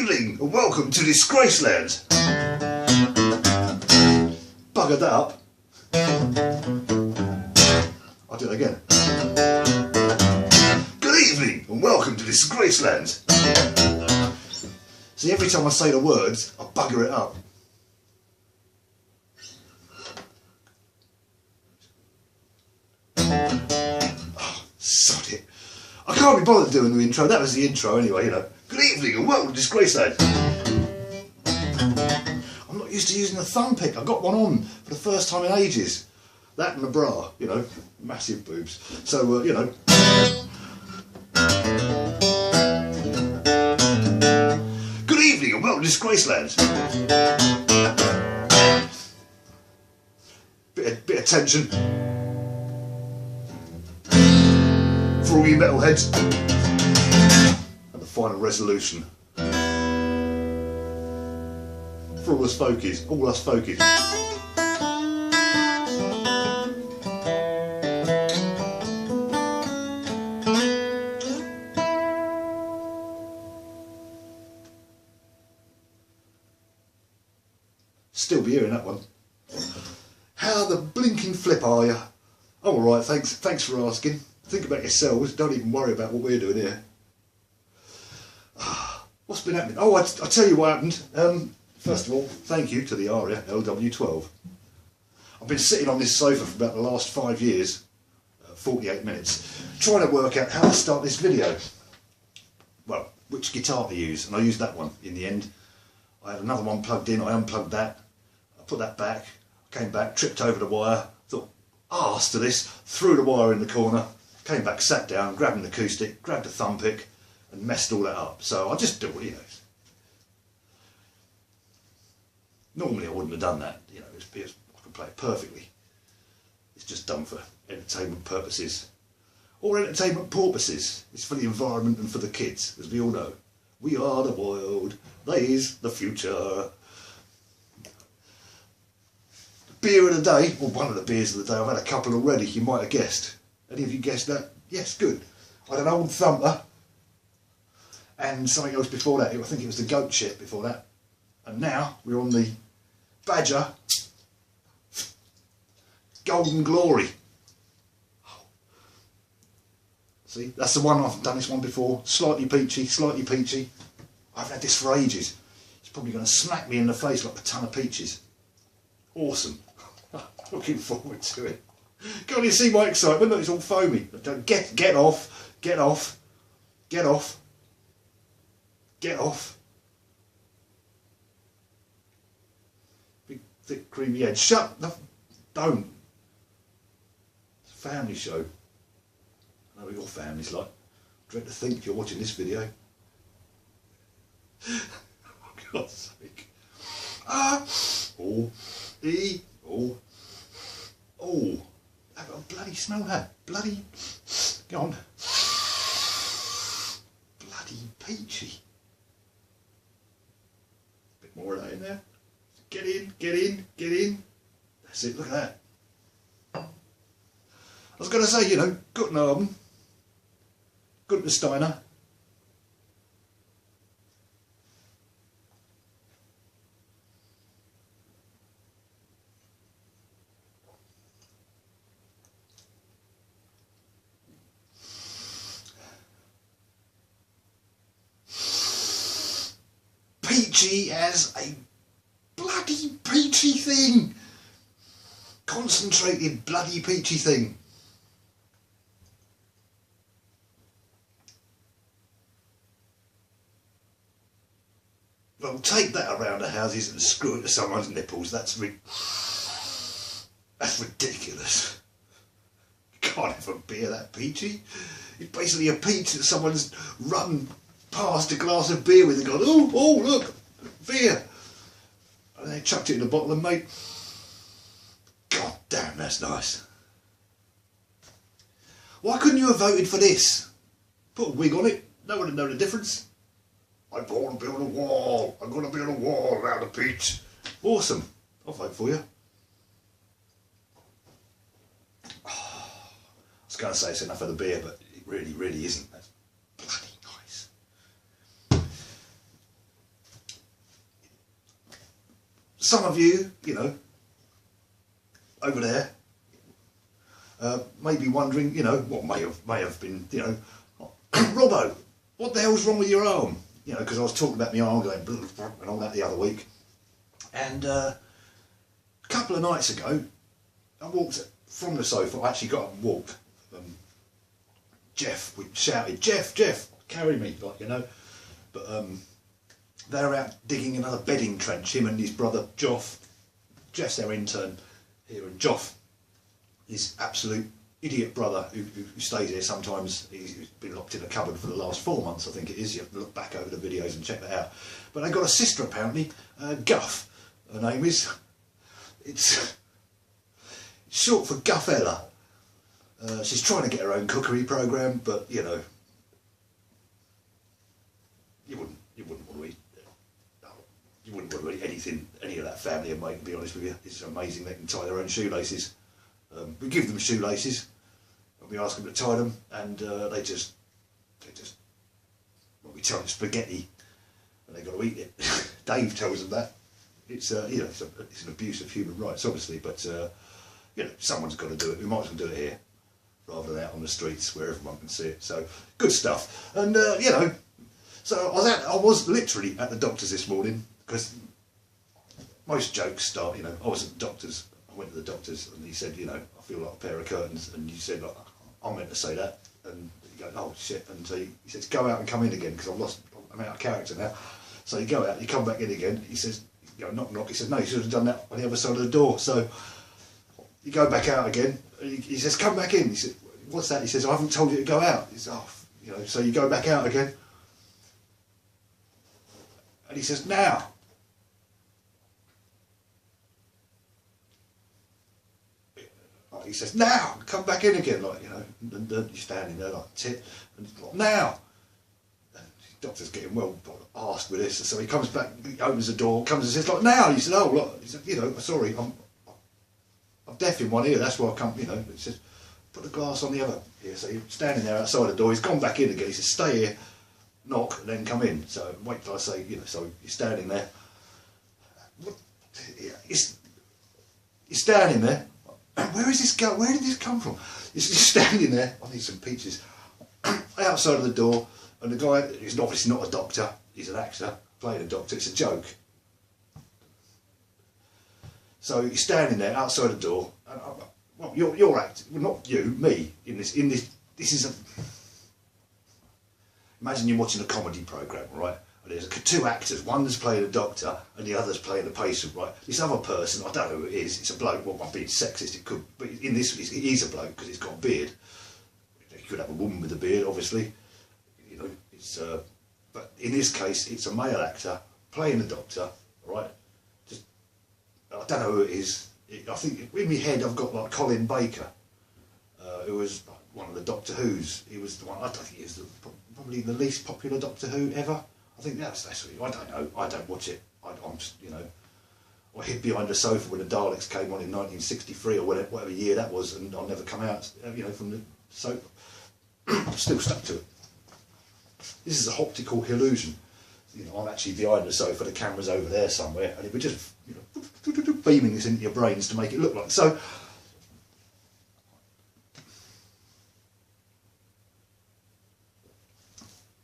evening and welcome to Disgraceland. Buggered that up. I'll do it again. Good evening and welcome to Disgraceland. See, every time I say the words, I bugger it up. Oh, sod it. I can't be bothered doing the intro. That was the intro anyway, you know. Good evening and welcome to Disgraceland. I'm not used to using a thumb pick. I got one on for the first time in ages. That and a bra, you know, massive boobs. So, you know. Good evening and welcome to Disgraceland. Bit of tension. For all you metalheads. And the final resolution. For all us folkies. Still be hearing that one. How the blinking flip are you? I'm alright, thanks for asking. Think about yourselves, don't even worry about what we're doing here. What's been happening? Oh, I'll tell you what happened. First of all, thank you to the ARIA LW12. I've been sitting on this sofa for about the last 5 years, 48 minutes, trying to work out how to start this video. Well, which guitar to use, and I used that one in the end. I had another one plugged in, I unplugged that, I put that back, came back, tripped over the wire, thought, arse to this, threw the wire in the corner, came back, sat down, grabbed an acoustic, grabbed a thumb pick, and messed all that up. So I just do it, you know. Normally I wouldn't have done that, you know, I could play it perfectly. It's just done for entertainment purposes. Or entertainment porpoises. It's for the environment and for the kids, as we all know. We are the world, they is the future. Beer of the day, or one of the beers of the day, I've had a couple already, you might have guessed. Any of you guessed that? Yes, good. I had an old thumper, and something else before that. I think it was the goat shit before that. And now we're on the Badger Golden Glory. See, that's the one, I've done this one before. Slightly peachy, slightly peachy. I've had this for ages. It's probably going to smack me in the face like a ton of peaches. Awesome. Looking forward to it. Can't you see my excitement? Look, it's all foamy. Get off, get off, get off, get off. Big, thick, creamy head. Shut the... Don't. It's a family show. I know what your family's like. Dread to think you're watching this video. For God's sake. Oh. I've got a bloody smell that. Bloody... Go on. Bloody peachy. Bit more of that in there. Get in, get in, get in. That's it, look at that. I was going to say, you know, Guten Abend. Guten Steiner. Peachy as a bloody peachy thing. Concentrated bloody peachy thing. Well, take that around the houses and screw it to someone's nipples. That's ridiculous. You can't have a beer that peachy. It's basically a peach that someone's run past a glass of beer with and gone, oh, look, beer. And they chucked it in a bottle and made... God damn, that's nice. Why couldn't you have voted for this? Put a wig on it, no one would know the difference. I'm going to build a wall. I'm going to build a wall around the peach. Awesome. I'll vote for you. Oh, I was going to say it's enough of the beer, but it really, really isn't. That's bloody nice. some of you, you know, over there, may be wondering, you know, what may have been, you know, Robbo, what the hell's wrong with your arm? You know, because I was talking about my arm going and all that the other week. And a couple of nights ago, I walked from the sofa. I actually got up and walked. Jeff, we shouted, Jeff, carry me, like, you know. But they're out digging another bedding trench, him and his brother Joff. Jeff's their intern here, and Joff, his absolute idiot brother who stays here sometimes. He's been locked in a cupboard for the last 4 months, I think it is. You have to look back over the videos and check that out. But they've got a sister apparently, Guff, her name is. It's short for Guffella. She's trying to get her own cookery program, but you know, you wouldn't want to eat. You wouldn't want to eat anything, any of that family and mate, to be honest with you. It's amazing they can tie their own shoelaces. We give them shoelaces, and we ask them to tie them, and they just, well, we tell them spaghetti, and they've got to eat it. Dave tells them that. It's you know, it's an abuse of human rights, obviously, but you know, someone's got to do it. We might as well do it here, rather than out on the streets where everyone can see it. So good stuff. And you know, so I was literally at the doctor's this morning, because most jokes start, you know, I was at the doctor's. I went to the doctor's and he said, you know, I feel like a pair of curtains, and you said, like, I meant to say that, and you go, oh shit, and so he says, go out and come in again, because I'm out of character now. So you go out, you come back in again, he says, you know, knock knock, he says, no, you should have done that on the other side of the door. So you go back out again, he says, come back in. He said, what's that? He says, I haven't told you to go out. He says, oh, you know, so you go back out again, and he says, now. He says, now, come back in again, like, you know, and you're standing there like, tit, and he's like, now. And the doctor's getting well arsed with this, so he comes back, he opens the door, comes and says, like, now. He said, oh, look, he said, you know, sorry, I'm deaf in one ear, that's why I come, you know. He says, put the glass on the other ear. So he's standing there outside the door, he's gone back in again, he says, stay here, knock, and then come in. So wait till I say, you know, so he's standing there. He's standing there. Where is this go? Where did this come from? He's standing there. I need some peaches. Outside of the door, and the guy is obviously not a doctor. He's an actor playing a doctor. It's a joke. So he's standing there outside the door. And well, you're acting. Well, not you, me. In this. This is a. Imagine you're watching a comedy program, right? There's two actors, one's playing a doctor and the other's playing a patient, right? This other person, I don't know who it is, it's a bloke. Well, I'm being sexist, it could, but in this, it is a bloke because he's got a beard. You could have a woman with a beard, obviously, you know. It's but in this case, it's a male actor playing a doctor, right? Just, I don't know who it is. I think in my head I've got like Colin Baker, who was one of the Doctor Who's. He was the one. I don't think he was probably the least popular Doctor Who ever. I think that's what, I don't know, I don't watch it, I'm just, you know, I hid behind the sofa when the Daleks came on in 1963 or whatever year that was, and I'll never come out, you know, from the sofa. I'm still stuck to it. This is a optical illusion. You know, I'm actually behind the sofa, the camera's over there somewhere, and it would just, you know, beaming this into your brains to make it look like. So,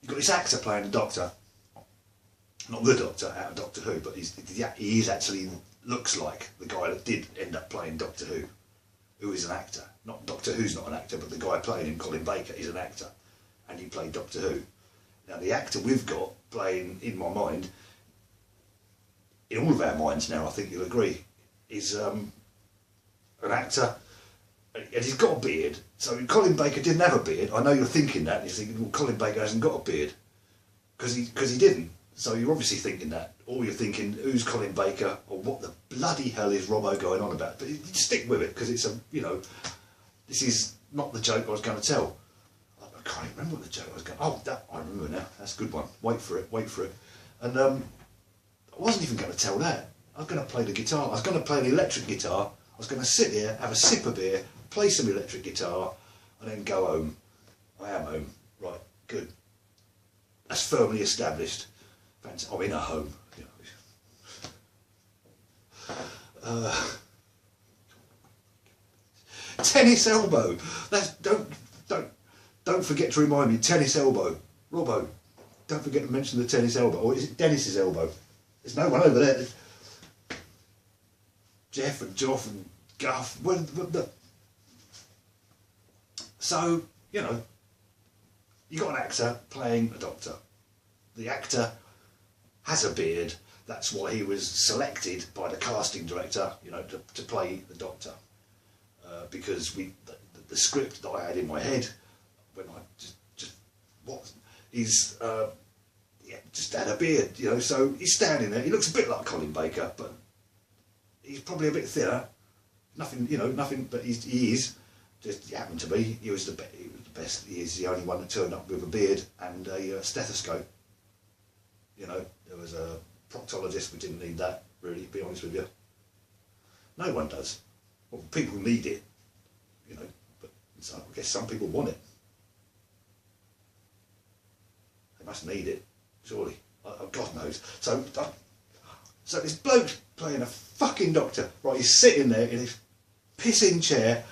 you've got this actor playing the Doctor. Not the Doctor out of Doctor Who, but he is actually looks like the guy that did end up playing Doctor who is an actor. Not Doctor Who's not an actor, but the guy playing him, Colin Baker, is an actor, and he played Doctor Who. Now the actor we've got playing, in my mind, in all of our minds now, I think you'll agree, is an actor, and he's got a beard. So Colin Baker didn't have a beard. I know you're thinking that, and you're thinking, well, Colin Baker hasn't got a beard, because he didn't. So you're obviously thinking that, or you're thinking, who's Colin Baker, or what the bloody hell is Robbo going on about? But you stick with it, because it's a, you know, this is not the joke I was going to tell. I can't even remember what the joke I was going to, oh, that, I remember now, that's a good one, wait for it. And I wasn't even going to tell that. I was going to play the guitar, I was going to play the electric guitar, I was going to sit here, have a sip of beer, play some electric guitar, and then go home. I am home, right, good. That's firmly established. I'm in a home. You know. Tennis elbow. That's don't forget to remind me. Tennis elbow. Robbo. Don't forget to mention the tennis elbow. Or is it Dennis's elbow? There's no one over there. Jeff and Joff and Guff. So, you know, you got an actor playing a doctor. The actor has a beard. That's why he was selected by the casting director, you know, to play the doctor. Because the script that I had in my head when I just had a beard, you know. So he's standing there. He looks a bit like Colin Baker, but he's probably a bit thinner. Nothing, you know, nothing. But he is. Just he happened to be. He was the best. He is the only one that turned up with a beard and a stethoscope. You know, there was a proctologist. We didn't need that, really. To be honest with you, no one does. Well, people need it, you know. But I guess some people want it. They must need it, surely. God knows. So this bloke playing a fucking doctor, right? He's sitting there in his pissing chair.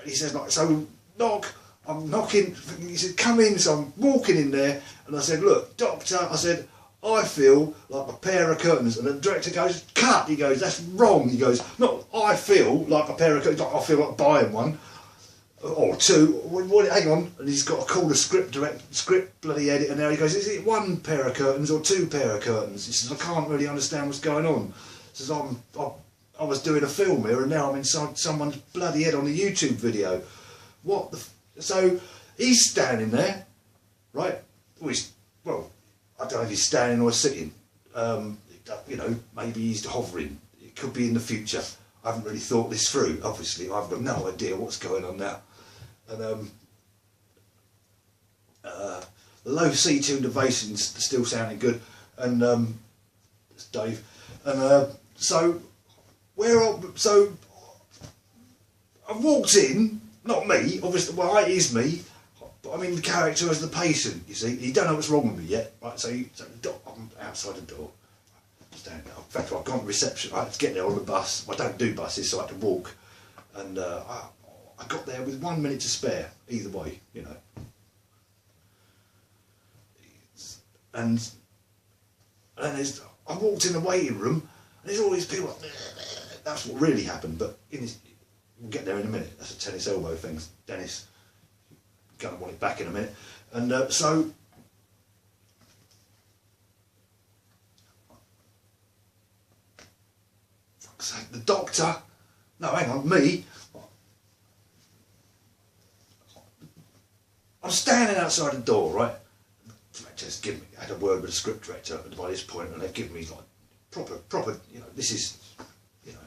He says, like, so knock. I'm knocking. He said, come in. So I'm walking in there, and I said, look, doctor. I said, I feel like a pair of curtains. And the director goes, cut. He goes, that's wrong. He goes, no, I feel like a pair of curtains. I feel like buying one or two. Hang on. And he's got to call the script bloody editor now. He goes, is it one pair of curtains or two pair of curtains? He says, I can't really understand what's going on. He says, I was doing a film here and now I'm inside someone's bloody head on a YouTube video. What the... So he's standing there, right? Well, I don't know if he's standing or sitting. You know, maybe he's hovering. It could be in the future. I haven't really thought this through. Obviously, I've got no idea what's going on now. And the low C-tuned ovation's still sounding good. And it's Dave. And so I've walked in. Not me, obviously. Well, it is me. But I mean, the character as the patient, you see. He don't know what's wrong with me yet, right? So I'm outside the door. In fact, I've gone to reception. I had to get there on the bus. I don't do buses, so I had to walk. And I got there with 1 minute to spare, either way, you know. And I walked in the waiting room, and there's all these people. That's what really happened. But we'll get there in a minute. That's a tennis elbow thing. Dennis, you're gonna want it back in a minute. And so the doctor, no, hang on, me. I'm standing outside the door, right? The director's given me. I had a word with the script director by this point, and they've given me like proper. You know, this is. You know,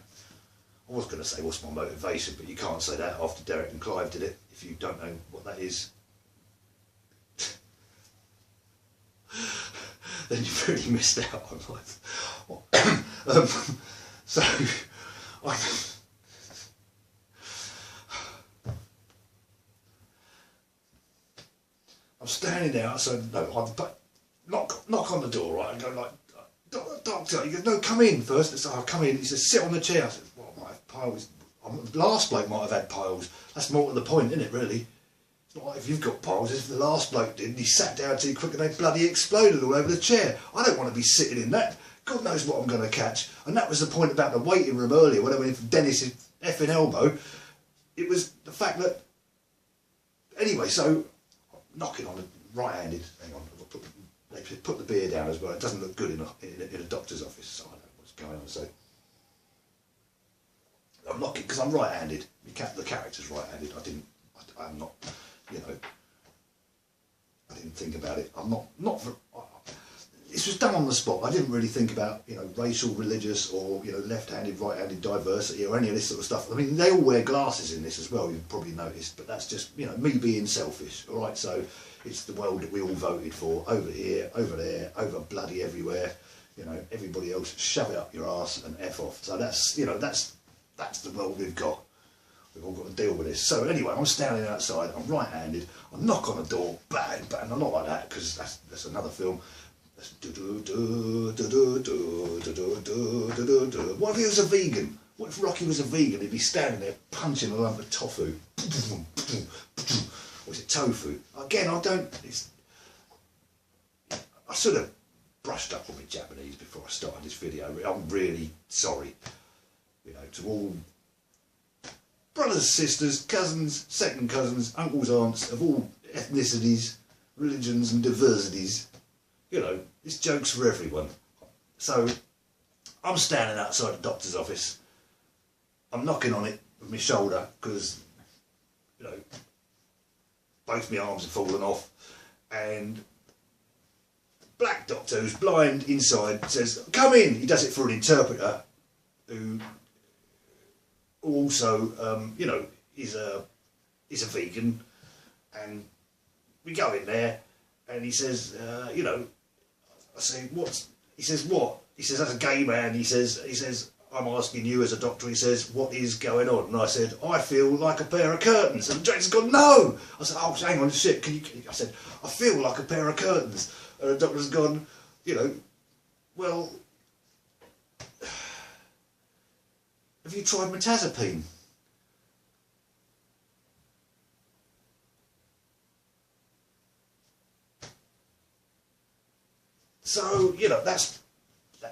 I was going to say what's my motivation, but you can't say that after Derek and Clive did it. If you don't know what that is, then you've really missed out on life. So, I'm standing there, so no, knock on the door, right? And go like, doctor. He goes, no, come in first. So I come in. He says, sit on the chair. I said, well, I might have piles. The last bloke might have had piles. That's more to the point, isn't it? Really. It's not like if you've got piles. If the last bloke did, and he sat down too quick and they bloody exploded all over the chair. I don't want to be sitting in that. God knows what I'm going to catch. And that was the point about the waiting room earlier when I went in for Dennis's effing elbow. It was the fact that... Anyway, so knocking on the right-handed... Hang on, they put the beer down as well. It doesn't look good in a doctor's office, so I don't know what's going on. So I'm knocking because I'm right-handed. The character's right-handed. I'm not, you know... I didn't think about it. I'm not for... This was done on the spot. I didn't really think about, you know, racial, religious, or, you know, left-handed, right-handed diversity or any of this sort of stuff. I mean, they all wear glasses in this as well. You've probably noticed, but that's just, you know, me being selfish. All right, so it's the world that we all voted for. Over here, over there, over bloody everywhere. You know, everybody else shove it up your arse and f off. So that's, you know, that's the world we've got. We've all got to deal with this. So anyway, I'm standing outside. I'm right-handed. I knock on the door, bang, bang. I'm not like that because that's another film. What if he was a vegan? What if Rocky was a vegan? He'd be standing there punching a lump of tofu. Or is it tofu? Again, I should have brushed up on my Japanese before I started this video. I'm really sorry. You know, to all brothers, sisters, cousins, second cousins, uncles, aunts of all ethnicities, religions and diversities. You know, this joke's for everyone. So, I'm standing outside the doctor's office. I'm knocking on it with my shoulder because, you know, both my arms have fallen off. And the black doctor, who's blind inside, says, "Come in." He does it for an interpreter who also, you know, is a vegan. And we go in there, and he says, you know, I say, "What?" He says, "What?" He says, "As a gay man," he says, "I'm asking you as a doctor," he says, "what is going on?" And I said, "I feel like a pair of curtains." And the director's gone, "No!" I said, "Oh, hang on, shit, I said, "I feel like a pair of curtains." And the doctor's gone, you know, "Well, have you tried metazapine?" So, you know, that's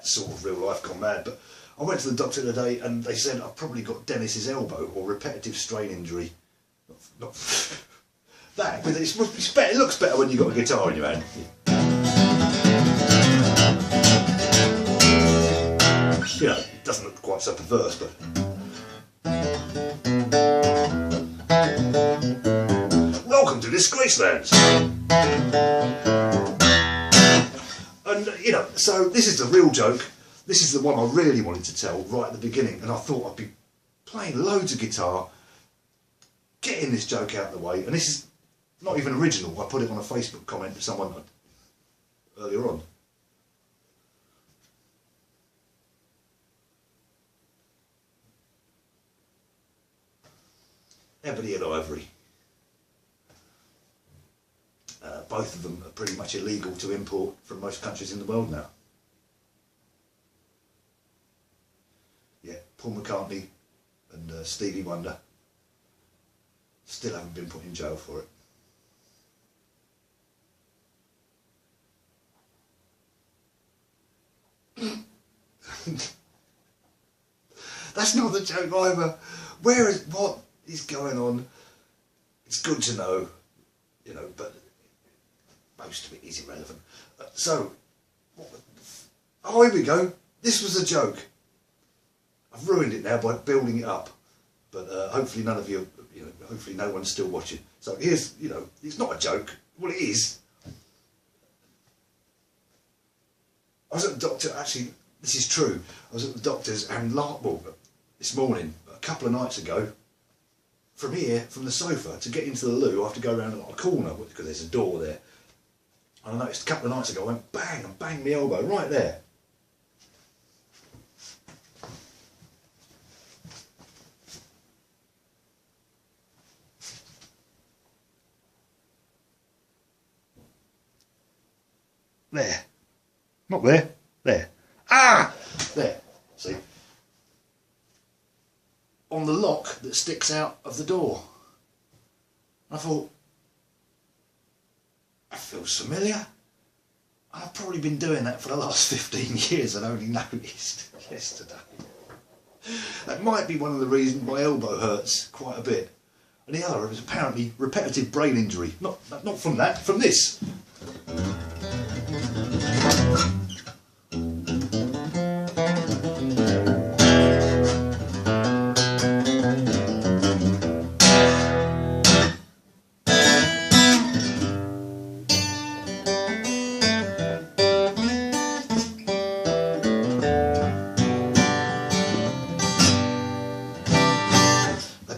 sort of real life gone mad. But I went to the doctor today and they said I've probably got Dennis's elbow or repetitive strain injury. Not that, but it's better, it looks better when you've got a guitar in your hand. You know, it doesn't look quite so perverse, but... Welcome to Disgraceland! And, you know, so this is the real joke. This is the one I really wanted to tell right at the beginning, and I thought I'd be playing loads of guitar, getting this joke out of the way, and this is not even original. I put it on a Facebook comment to someone earlier on. Ebony and Ivory. Both of them are pretty much illegal to import from most countries in the world now. Yeah, Paul McCartney and Stevie Wonder still haven't been put in jail for it. That's not the joke either. What is going on? It's good to know, you know, but most of it is irrelevant. So, oh, here we go. This was a joke. I've ruined it now by building it up, but hopefully none of you, hopefully no one's still watching. So here's, you know, it's not a joke. Well, it is. I was at the doctor, actually, this is true. I was at the doctor's and this morning, a couple of nights ago, from here, from the sofa, to get into the loo, I have to go around a corner because there's a door there. And I noticed a couple of nights ago, I went bang and banged my elbow right there. There. Not there. There. Ah! There. See? On the lock that sticks out of the door. I thought, that feels familiar. I've probably been doing that for the last 15 years and only noticed yesterday. That might be one of the reasons my elbow hurts quite a bit. And the other is apparently repetitive brain injury. Not from that, from this.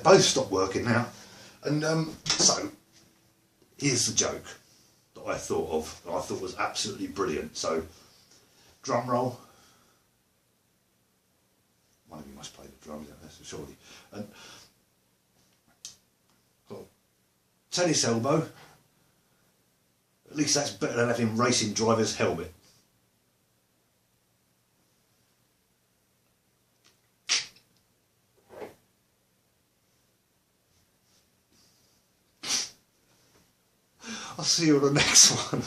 Both stopped working now, and so here's the joke that I thought of, that I thought was absolutely brilliant. So, drum roll. One of you must play the drums, surely. And tennis elbow. At least that's better than having racing driver's helmet. I'll see you on the next one.